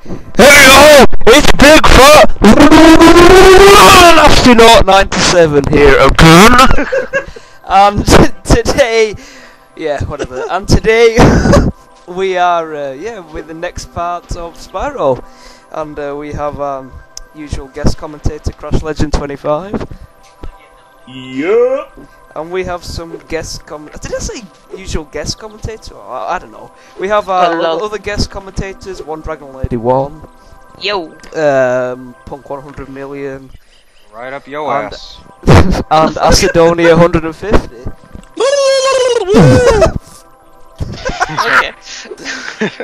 Hey, it's Big Fat Astronaut 97 here again. And today, whatever. And today we are, with the next part of Spyro, and we have usual guest commentator Crash Legend 25. Yeah. And we have some guest Did I say usual guest commentator? I don't know. We have other guest commentators. One Dragon Lady 1. Yo. Punk 100 million. Right up your ass. And Acidonia 150. Okay.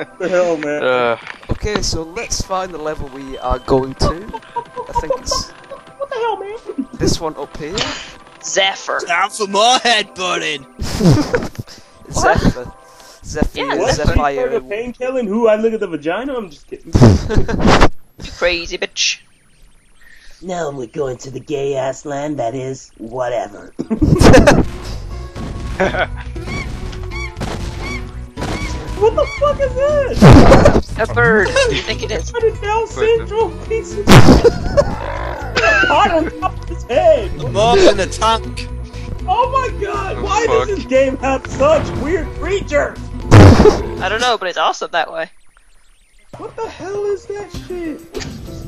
What the hell, man? Okay, so let's find the level we are going to. I think it's What the hell, man? this one up here. Zephyr. Time for more headbutting. Zephyr. Zephyr. Yeah, What? Zephyr. The painkilling? Who? I look at the vagina? I'm just kidding. You crazy bitch. Now we're going to the gay ass land that is whatever. What the fuck is this? A bird. What do you think it is? What a Down syndrome piece of pot on top of his head. More in a tank. Oh my god, why fuck? does this game have such weird creatures? I don't know, but it's awesome that way. What the hell is that shit?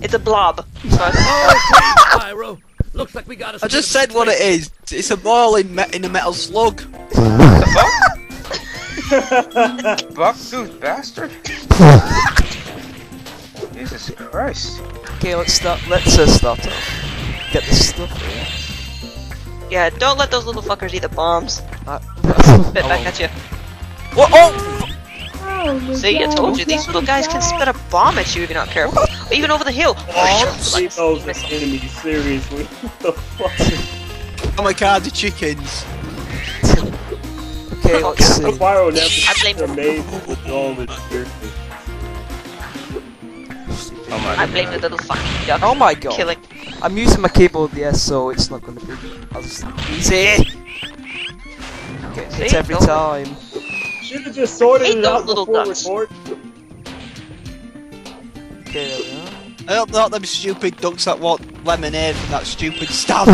It's a blob. So Spyro, looks like we got I just said what it is. It's a ball in a metal slug. Bucktooth bastard. Jesus Christ. Okay, let's start off. Get this stuff here. yeah, don't let those little fuckers eat the bombs. Spit back at you. Whoa, oh! See, I told you, these little guys can spit a bomb at you if you're not careful. Even over the hill. Leave those as enemies, seriously. What the fuck? Oh my god, the chickens. Okay, let's see. Spyro I blame never made with all this shit. Oh my I blame the little fucking duck. Oh my god. Killing. I'm using my keyboard, yes, so it's not gonna be as easy. Okay, it's See? every Don't- time. Should have just sorted Hate it those out little before ducks. recording. Okay, there we are. I hope not them stupid ducks that want lemonade from that stupid stab.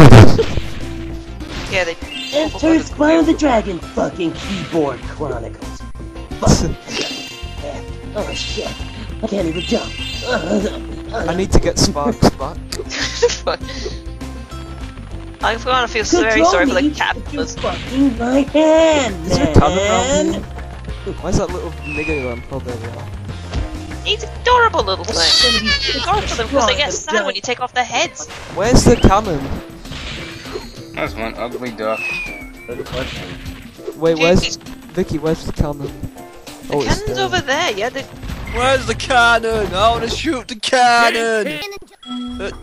Yeah, they. Enter Spyro the Dragon fucking keyboard chronicles. Fuck. Oh shit. I can't even jump. I need to get Sparks back. I'm gonna feel very sorry for the caterpillars. Fucking my hand, Is there a cannon man. around here? Where's that little nigger then? Oh, there we are. He's adorable little thing. It's hard for them because they get sad when you take off their heads. Where's the cannon? That's one ugly duck. Wait, Dude, where's... he's- Vicky, where's the cannon? The Oh, it's cannon's there. over there, yeah. Where's the cannon? I wanna shoot the cannon.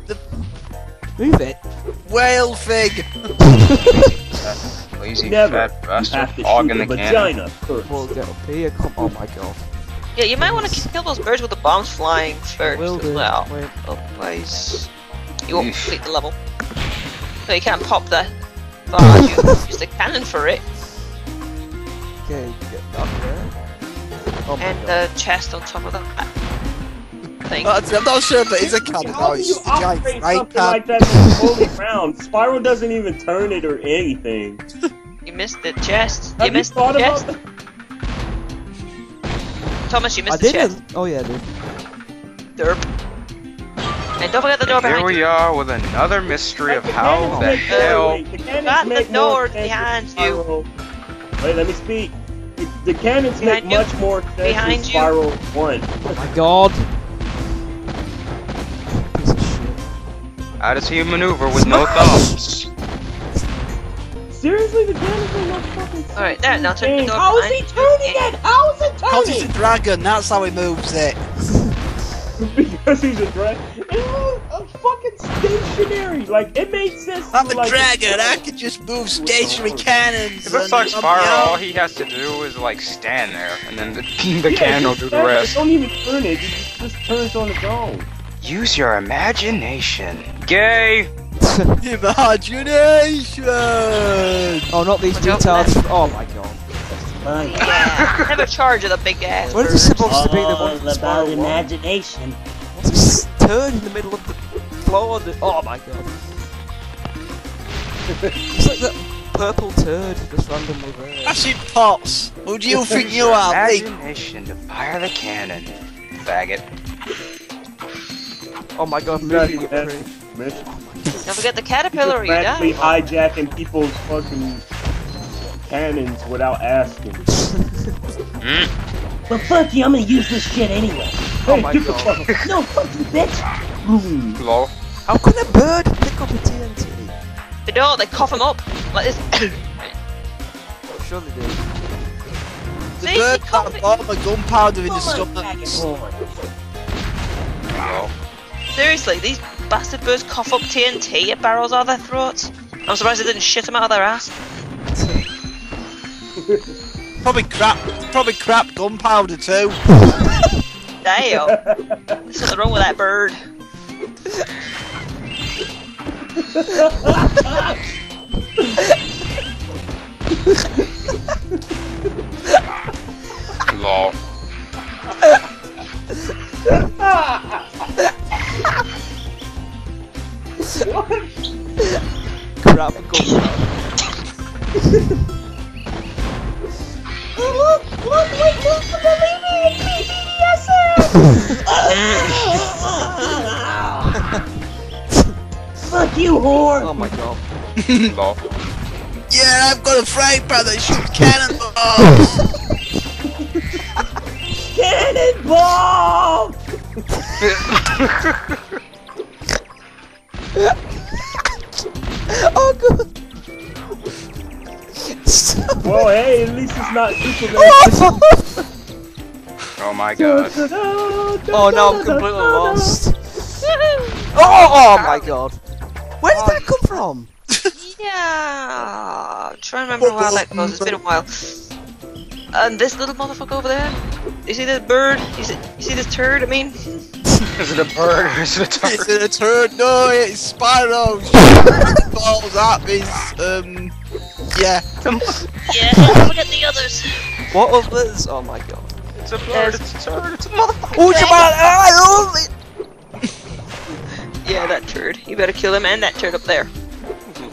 The Move it. whale thing. Lazy Never. fat You have bastard to hog shoot in the the cannon. vagina first. We'll get up here. Come. Oh my god. Yeah, you might want to kill those birds with the bombs flying first Will as do. well. Wait. Otherwise, you won't Yeesh. complete the level. So you can't pop the bomb. You use the cannon for it, Okay, get that there. Oh my and god. the chest on top of that thing. I'm not sure if it is a cannon. How No, do it's you just a giant operate frying something pan. like that that's fully round? Spyro doesn't even turn it or anything. You missed the chest. Have You missed the thought chest. about Thomas, you I missed the chest. didn't. Oh yeah, I did. Derp. And don't forget the door Here behind we you. are with another mystery of The how cannons the make hell. more- the cannons Got the make more door sense behind with you. Spyro. Wait, let me speak. The cannons Behind make you. much more sense Behind in you. Spyro 1. Oh my god. Piece of shit. How does he maneuver with no thumbs? Seriously, the cannons make no fucking sense. Alright, there. Now turn the door How is behind he you. turning it? How is it Because he's turning? a dragon, that's how he moves it. Because he's a dragon. It was a fucking stationary. Like, it made sense. I'm to, a like, dragon, I can just move stationary cannons. It looks and like I'm Spyro, all young. he has to do is like stand there, and then the Yeah, cannon will just do the stand there. rest. Don't even turn it. It just turns on its own. Use your imagination. Gay! Imagination! Oh, not these Watch out for retards. Oh my god. Oh yeah. Yeah, never charge of the big ass Where is bird. this supposed to be the All one from about Spyro 1? imagination. What's this turd in the middle of the floor? Oh my god. It's like that purple turd just randomly there. Acid pots! Who do you think you are, me? Imagination to fire the cannon, faggot. Oh my god, Exactly, moving it that's free. mission. Don't forget the caterpillar or you Practically die. hijacking people's fucking cannons without asking. But fuck you, I'm gonna use this shit anyway. Oh my Get the god. fuck- No, fuck you, bitch. Lol. How can a bird pick up a TNT? They don't, they cough them up. Like this. Sure they do. The See, bird you can't that bomb a gunpowder in his Come on, stomach. faggot horn. Lol. Seriously, these bastard birds cough up TNT at barrels out of their throats. I'm surprised they didn't shit them out of their ass. Probably crap gunpowder too. Damn. There's something wrong with that bird. Lol. Crap, go. Fuck you, whore. Oh my god. Lol. Yeah, I've got a frying pan that shoots cannonballs. Cannonball! Oh god. Well, hey, at least it's not Superman. Oh, Oh my god. oh no, I'm completely lost. Oh my god. Where did that come from? Yeah. I'm trying to remember how that goes. It's been a while. And this little motherfucker over there. You see this bird? You see this turd? I mean. Is it a bird or is it a It's turd? in a turd. No, it's Spyro. Balls at me. Yeah. Yeah. Don't forget the others. What was this? Oh my god. It's a bird, it's a turd, it's a motherfucker. Oh, come on! I love it! Yeah, that turd. You better kill him and that turd up there.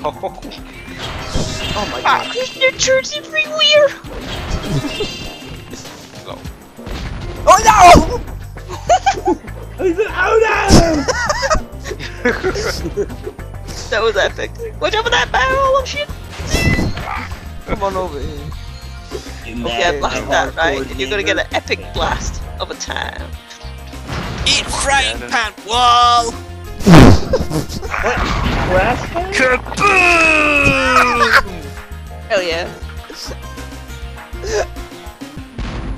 Oh my god. There's no turds everywhere. Oh no! He said, oh That was epic. Watch out for that barrel of shit. Come on over here. Okay, I blasted that, right? And you're gonna get an epic blast of a time. Eat frying pan wall. no! Crash can? Kaboom! Hell yeah.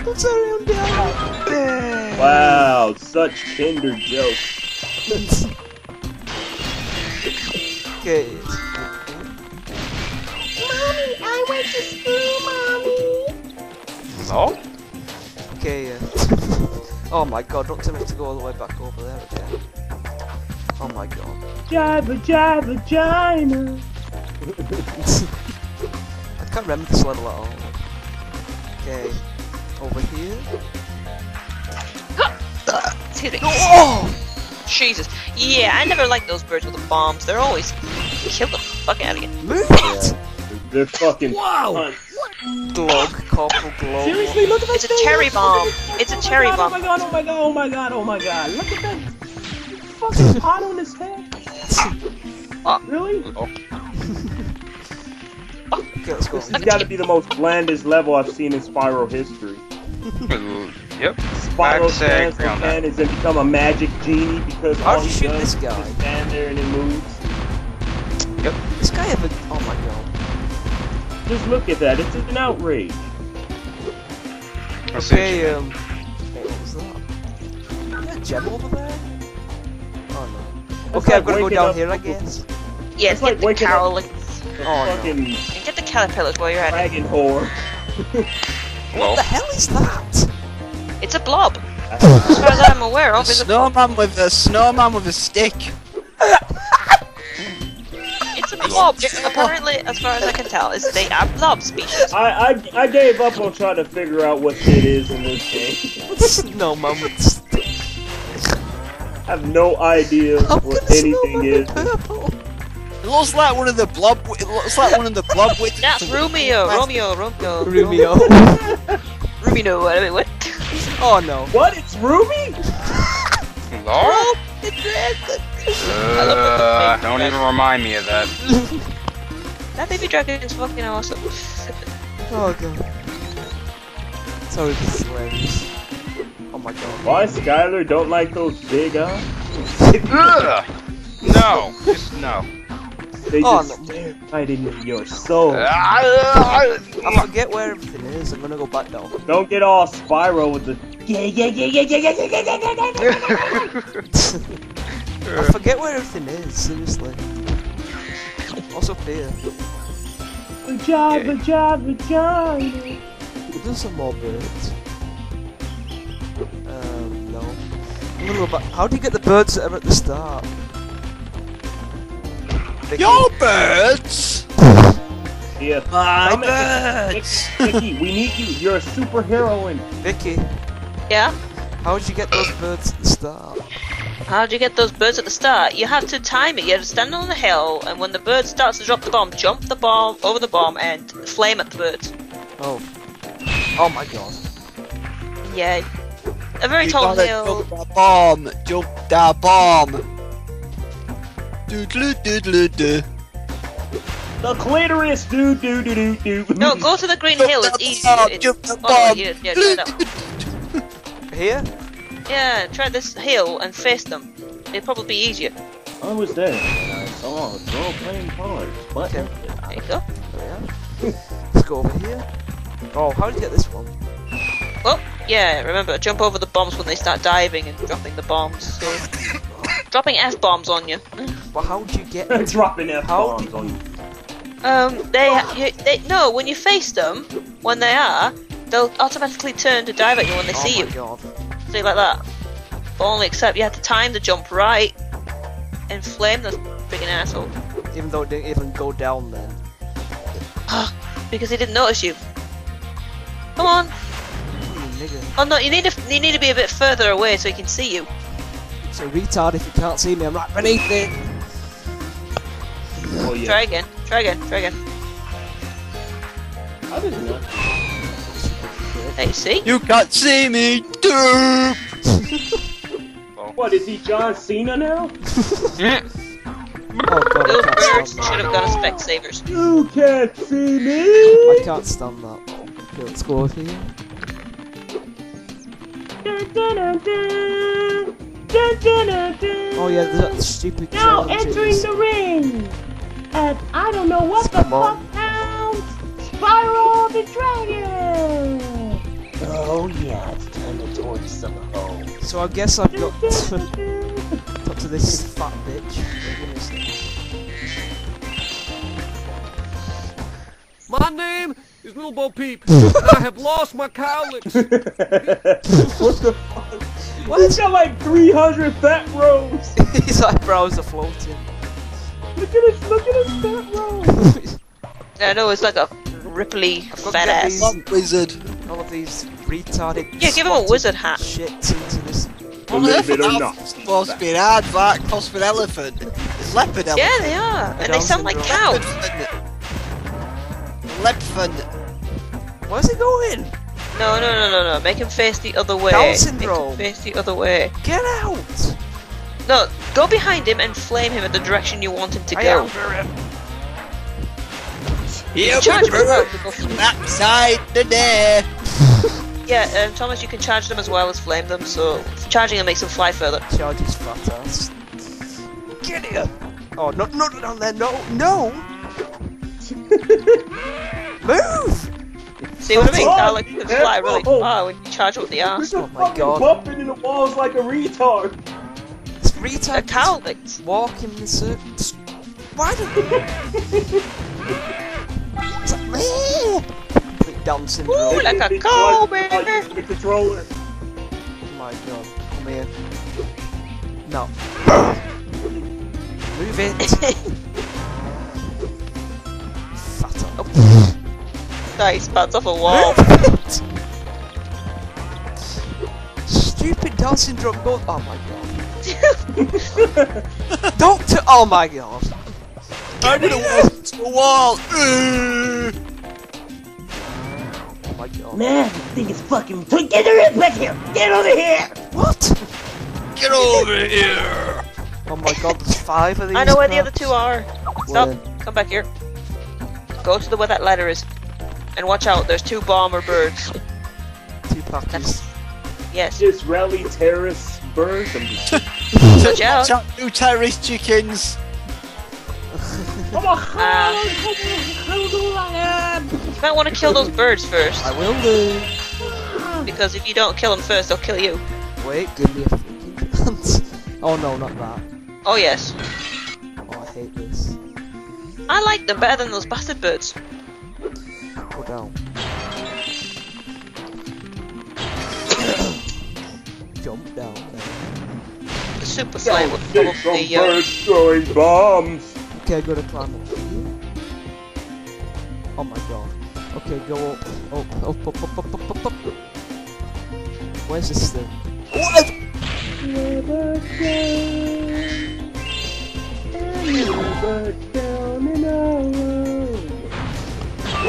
I'm sorry, I'm down. Wow, such tender jokes. Okay. Mommy, I went to school, Mommy. Lol. Okay, oh my god, don't tell me to go all the way back over there again. Oh my god. Jive, vagina. I can't remember this level at all. Okay. Over here. Excuse me. Oh! Jesus. Yeah, I never liked those birds with the bombs. They're always kill the fuck out of you. Move it! They're fucking Wow. cunts. Glog, corporal glog. Seriously, look at that It's a thing. cherry bomb. It's a cherry Oh bomb. my god, oh my god, oh my god, oh my god. Look at that fucking pot on his head. Really? Okay, let's go. This has got to be the most blandest level I've seen in Spyro history. Yep. Spyro say I stands agree for on that. cannons and become a magic genie because How'd all you he shoot does this is guy? just stand there and it moves. This guy ever. Oh my god. Just look at that, it's an outrage. Let's see. Okay, what was that? Is that a gem over there? Oh no. It's Okay, like I've got to go waking down up- here, I guess. Yeah, It's get like the waking up- cowlings. The Oh, no. fucking And get the caterpillars while you're at it. dragon whore. What the hell is that? It's a blob. As far as I'm aware A of, it's a blob. snowman with a stick. It's a It's blob. Apparently, as far as I can tell, is they are blob species. I gave up on trying to figure out what shit is in this game. No moments. I have no idea what anything is. It looks like one of the blob. It looks like one of the blob witches. That's Romeo. Romeo. Romeo. What? Oh no. What? It's Ruby? Lord? I love that. Don't even remind me of that. That baby dragon is fucking awesome. Oh god. Sorry, this is hilarious. Oh my god. Why Skylar don't like those big eyes? Ugh. No, just no. They Oh, just no. stare right into your soul. I forget where everything is. I'm gonna go back down. Don't get all Spyro with the I forget where everything is. Seriously. What's up here? vagina. There's some more birds. No. I'm gonna go back. How do you get the birds that are at the start? Vicky. Your birds. Yeah. My birds. Vicky, we need you. You're a superheroine. Vicky, Yeah? how did you get those birds at the start? How'd you get those birds at the start? You have to time it. You have to stand on the hill, and when the bird starts to drop the bomb, jump the bomb over the bomb and flame at the birds. Oh. Oh my god. Yeah. A very You tall gotta hill. jump the bomb. Jump the bomb. Doodle doodle doo. The clitoris, do. No, go to the green Jump hill. the It's easier. bomb, It's jump the oh, bomb. yeah, try that one. Here? Yeah, try this hill and face them. It'd probably be easier. I was there and I saw a girl playing cards, but Okay. There you go. Yeah. Let's go over here. Oh, how did you get this one? Well, yeah, remember, jump over the bombs when they start diving and dropping the bombs. So, dropping F-bombs on you. But how did you get dropping How F-bombs on you. They no, when you face them, when they are, they'll automatically turn to dive at you when they see Oh you. my god. See, like that. But only except you have to time the jump right and flame the freaking asshole. Even though it didn't even go down then. Because he didn't notice you. Come on. Nigga. Oh no, you need to be a bit further away so he can see you. So retard if you can't see me, I'm right beneath it. Oh yeah. Try again. I didn't know. There you see. You can't see me. Doop. What, is he John Cena now? Oh god, Those I can't birds stand should that. have got a Specsavers. You can't see me! I can't stand that. Okay, let's go over here. Oh yeah, there's that stupid Now challenges. entering the ring! And I don't know what the Come on. fuck now! Spyro the Dragon! Oh yeah, it's time to torch some hoes. So I guess I've got to talk to this fat bitch. My name is Little Bo Peep, and I have lost my cowlicks. What the fuck? He's got like 300 fat rows! His eyebrows are floating. Look at his fat rows! I know it's like a ripply I've got to fat get ass. these- Love wizard. All of these retarded. Yeah, give him a spotted wizard hat. Shit into this. Believe it or That's not. supposed to be an aardvark, cosmic elephant, leopard elephant. Yeah, they are, and they sound like cows. Leopard. Where's he going? No. Make him face the other way. Down Make syndrome. him face the other way. Get out! No, go behind him and flame him in the direction you want him to go. Here Charge we him as well. go. Backside the day. Yeah, Thomas, you can charge them as well as flame them, so charging them makes them fly further. Charge his fat ass. Get here! Oh, no, down there, no! Move! See what I mean? Oh, How like you can fly really oh. far when you charge with the ass. Oh my fucking god. bumping in the walls like a retard! This A retard cow licks. walking in circles. Why did It's like, complete Down syndrome. Ooh, like a It's cow, like baby. the controller. Oh my god. Come here. No. Move it. Nice, bounce off a wall. Stupid Down syndrome goes. Oh my god. Doctor. Oh my god. I'm gonna walk to the wall. Oh my god. Man, this thing is fucking. Get her back here! Get over here! What? Get over here. Oh my god, there's 5 of these. I know where the crap. other 2 are. Stop. Where? Come back here. Go to where that ladder is. And watch out, there's 2 bomber birds. 2 packies. Yes. Israeli terrorist birds. I'm just Watch out. Two terrorist chickens. You might want to kill those birds first. I will do. Because if you don't kill them first, they'll kill you. Wait, give me a freaking chance. Oh no, not that. Oh yes. Oh, I hate this. I like them better than those bastard birds. Go down. Jump down. The super slime would some probably birds throwing bombs. Okay, I'm gonna climb up here. Oh my god. Okay, go up. Up. Where's this thing? What?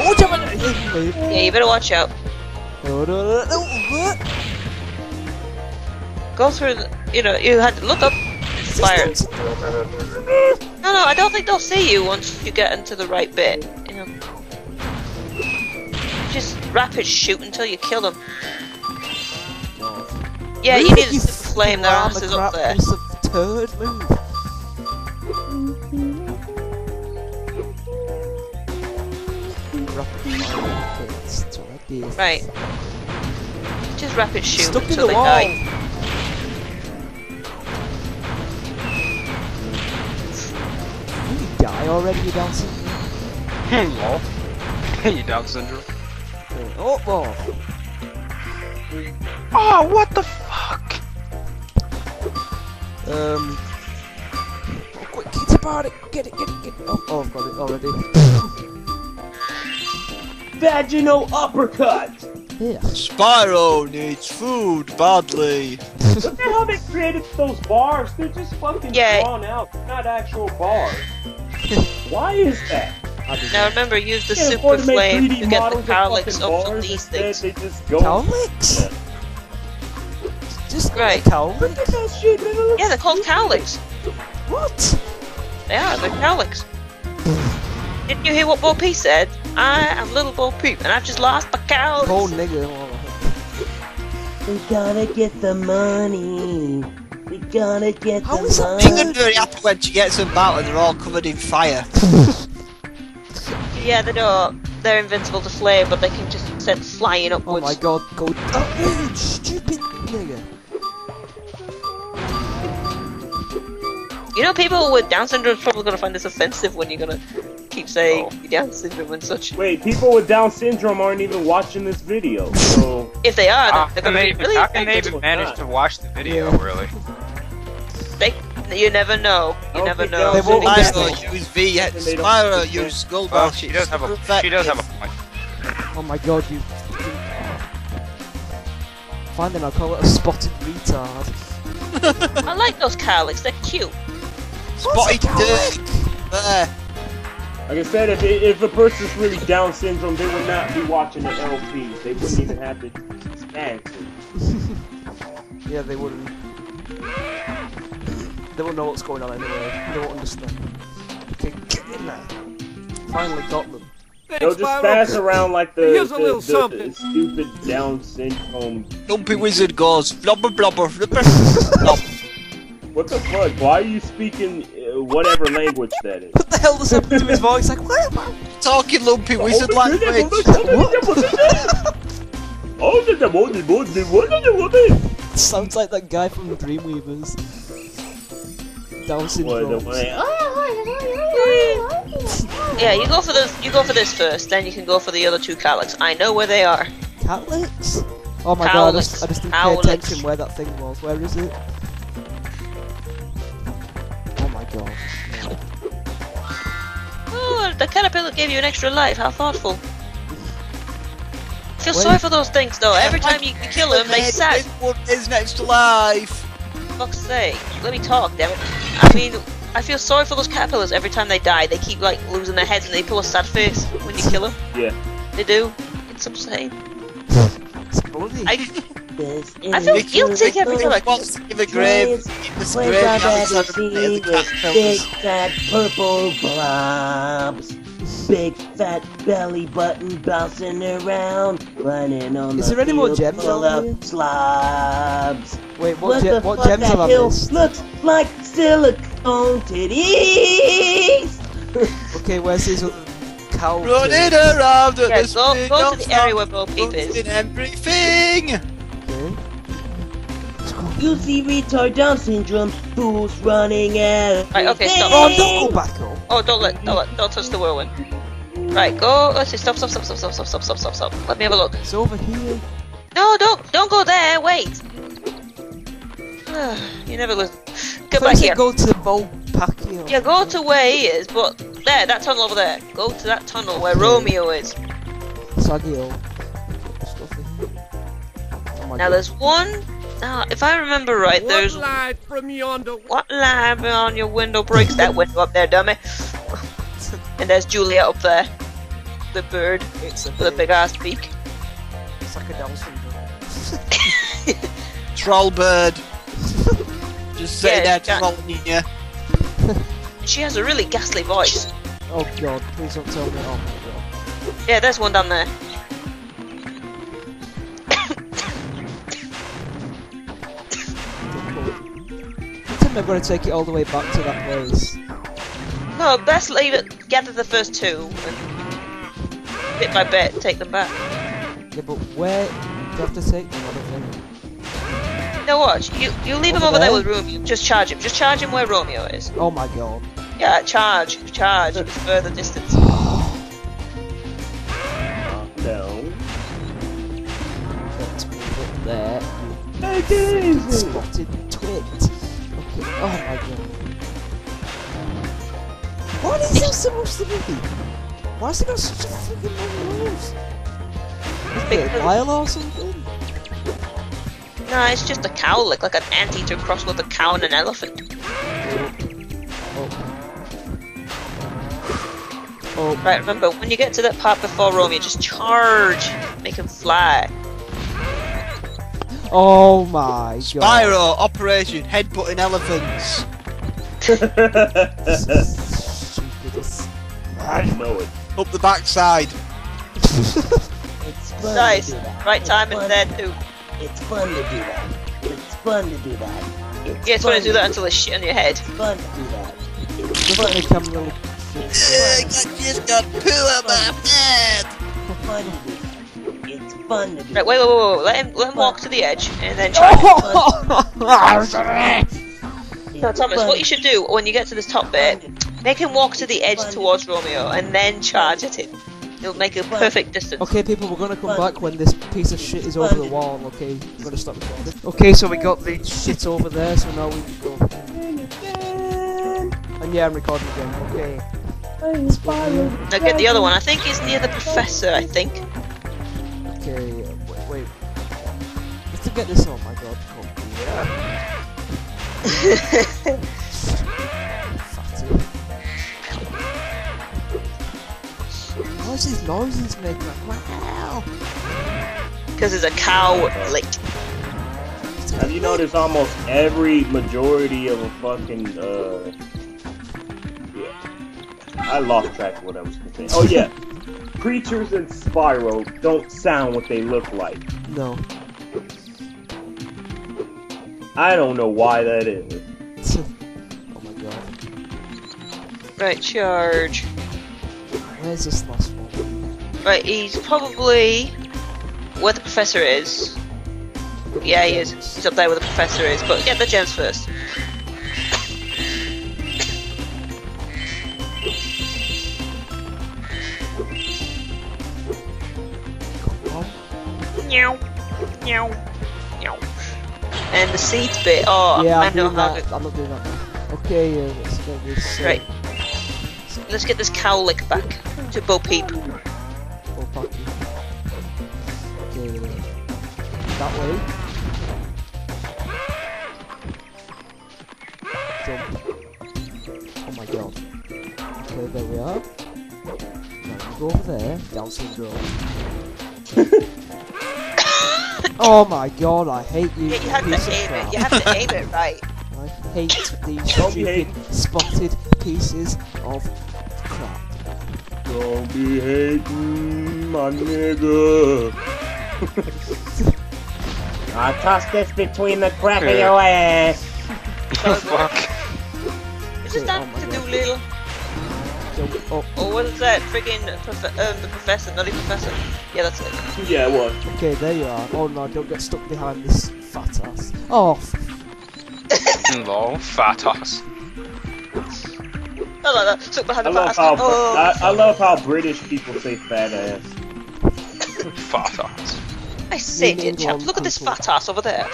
Yeah, you better watch out. Go through the, you had to look up. Fire. No, I don't think they'll see you once you get into the right bit. Just rapid shoot until you kill them. Yeah, you need a super flame. Their ass is up there. Piece of turd, move. Right. Just rapid shoot Stuck in until the they wall. die. Did you die already, you Down syndrome? Lol. You Down syndrome. Oh. Oh, what the fuck? Oh, quick, kitty party! Get it! Oh, I've got it already. Vaginal uppercut. Here. Spyro needs food badly. Look at how they created those bars. They're just fucking drawn out. They're not actual bars. Why is that? Now remember, use the Can't super afford to make flame 3D to get the models of parallax fucking up from bars. these Instead, things. they just go. Cowlicks? Just Right. cowlicks? Look at that shit, man. It looks Yeah, they're called stupid. cowlicks. What? They are, they're cowlicks. Didn't you hear what Bo Peep said? I am little Bo Peep, and I've just lost my cows. Oh, nigga. We gotta get the money. We gotta get How the is that money. She's gonna be very happy when she gets them out and they're all covered in fire. Yeah, they don't. They're invincible to flame, but they can just send flying Oh upwards. my god, go. Oh, you stupid nigga. You know, people with Down syndrome are probably gonna find this offensive when you're gonna keep saying you Down syndrome and such. Wait, people with Down syndrome aren't even watching this video, so If they are, How they're can gonna they be really how can they offended. even manage to watch the video, really? You never know. You I don't never think know. They won't Spyro understand. use V. And they don't- Spyro use skull Well, bash. she does have a point. Oh my god, you. Fine then, I'll call it a spotted retard. I like those cowlicks. They're cute. Spotted dick. There. like I said, if a person's really Down syndrome, they would not be watching the LP. They wouldn't even have to stand it. Yeah, they wouldn't. They won't know what's going on anyway. They won't understand. Okay, get in there. Finally got them. They'll just pass around like the Here's a little something. stupid Down syndrome. Lumpy wizard goes blubber blubber flipper. Flop. What the fuck? Why are you speaking whatever language that is? What the hell does happen to his voice? Like, what am I? Talking lumpy wizard Oh, language. Sounds like that guy from Dreamweavers. Down syndrome. Yeah, you go for this first, then you can go for the other 2 cowlicks. I know where they are. Catlicks? Oh my god, I Cowlicks. just didn't pay Cowlicks. attention where that thing was. Where is it? Oh my god. Oh, the caterpillar gave you an extra life. How thoughtful. I feel sorry for those things though. Every time you kill them, they sag. What is next to life? Fuck's sake. Let me talk, damn it. I mean, I feel sorry for those caterpillars every time they die. They keep like losing their heads and they pull a sad face when you kill them. Yeah. They do. It's upsetting. It's bloody. I feel guilty every time I kill What's in the grave? Place I've ever seen with big fat purple blobs. Big fat belly button bouncing around, running on Is the there any more field gems full on here? of slobs. Wait, What what fuck, gems that have I hill missed? looks like silicone titties. Okay, where's these other cow? Running around at Yeah, the go speed to of the area sound, where Bo Peep is. in everything. Okay. You see retard Down syndrome fools running at. Right, okay, stop. Oh, don't go back up. Oh, don't touch the whirlwind. Right, go. Let's see. Stop. Let me have a look. It's over here. No, don't go there. Wait. You never listen. Go back First here. go to the bowl packing. Yeah, go to where he is, but there, that tunnel over there. Go to that tunnel where Romeo is. Saggy hole. Stuff in here. Oh my Now God. there's one. Now, if I remember right, there's What light from yonder? what lamp on your window breaks that window up there, dummy. And there's Julia up there, the bird It's a with a big ass beak. It's like a Down syndrome. Troll bird. Just sitting Yeah, there trolling you. She has a really ghastly voice. Oh God, please don't tell me. Oh my God. Yeah, there's one down there. I think I'm gonna take it all the way back to that place. No, best leave it. Gather the first two and bit by bit take them back. Yeah, but where do you have to take them? I don't think. No, watch. You leave him Over over there there? with Romeo. Just charge him. Just charge him where Romeo is. Oh my God. Yeah, charge. It's further distance. No. Let's move up there. Hey, Spotted twit. Okay. Oh my God. What is this supposed to be? Why has it got such a freaking long nose? Is it a mile or something? No, it's just a cow lick, like an anteater crossed with a cow and an elephant. Oh. Right, remember, when you get to that part before Romeo, just charge. Make him fly. Oh my God. Spyro, Operation Headbutting Elephants. Stupidest. I know it. Up the backside. It's fun Nice. to do that. Right It's timing fun there to- too. It's fun to do that. It's fun to do that. Yeah, it's fun to do that until there's shit on your head. It's fun to do that. It's Doesn't fun make to him really. I just got poo on my head. fun to do that. It's fun to do Right, that. wait. Let him walk to the edge and then charge. No, Thomas, what you should do when you get to this top bit, make him walk to the edge towards Romeo and then charge at him. It'll make a perfect distance. Okay, people, we're gonna come back when this piece of shit is over the wall. Okay, we're gonna stop recording. Okay, so we got the shit over there, so now we can go. And yeah, I'm recording again. Okay. Now get the other one. I think he's near the professor, I think. Okay, wait. Let's get this. Oh my God. Fatty. What's these noises making? Like, wow. Because it's a cow lick. Have you noticed almost every majority of a fucking, yeah. I lost track of what I was gonna say. Oh yeah. Creatures in Spyro don't sound what they look like. No. I don't know why that is. Oh my God. Right, charge. Where's this last one? Right, he's probably where the professor is. Yeah, he is. He's up there where the professor is. But get the gems first. Meow, meow, meow. And the seeds bit. Oh, Yeah, I I'm know doing how that. to. I'm not doing that now. Okay, let's get this. Right. So Let's get this cowlick back to Bo Peep. Oh, fuck you. Okay, that way. Jump. Oh my god. Okay, there we are. Now you go over there. Down syndrome. Oh my god, I hate you. Yeah, you have to piece of aim crap. it. You have to aim it right. I hate these Don't be stupid hating. spotted pieces of crap. Don't be hating, my nigga. I toss this between the crack of your ass. Fuck. Is this Oh Dr. my God. Doolittle? Jump up. Or what is that? Friggin' the professor, nutty professor. Yeah, that's it. Yeah, it was. Okay, there you are. Oh no, don't get stuck behind this fat ass. Oh, Lol, fat ass. I like that. Stuck behind I the love fast. how Oh, I love how British people say fat ass. Fat ass. I say it, Meaning champ. Look at this people. fat ass over there.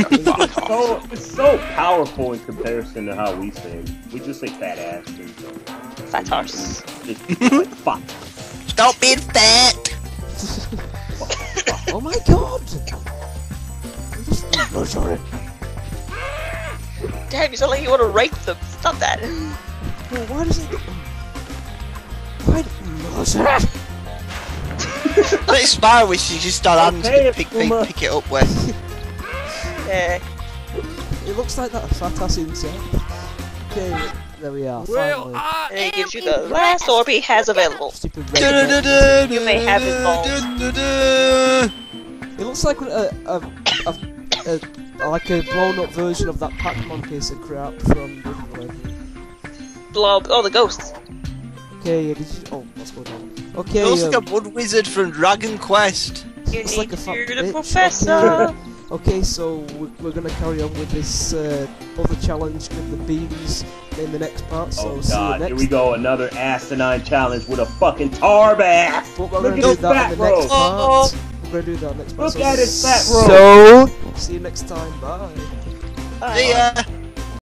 It's so powerful in comparison to how we say it. We just say fat ass. And so Fat arse. it's like fuck. Stop being fat! oh my god! I'm sorry. Damn, you sound like you want to rape them. Stop that. Well, why does it? Why? Let Spyro wish you just start hands Okay, to pick it up with. Yeah. It looks like that fat ass himself. Okay, there we are. Well, Finally. I And it gives you am the last orb he has available. Stupid red. You may have his balls. It looks like like a blown-up version of that Pac-Man piece of crap from. Blob. Oh, the ghosts. Okay, did you? Oh, what's going on? Okay. It looks like a blood wizard from Dragon Quest. You It's need like a to fat hear the bitch. professor. Okay, so we're gonna carry on with this other challenge with the beans in the next part. So Oh see you god, next. here we go, another asinine challenge with a fucking tar bath. But we're Look gonna at do his that fat in the roll. next part. We're gonna do that next part. Look at his fat roll. So see you next time. Bye. Bye. See ya!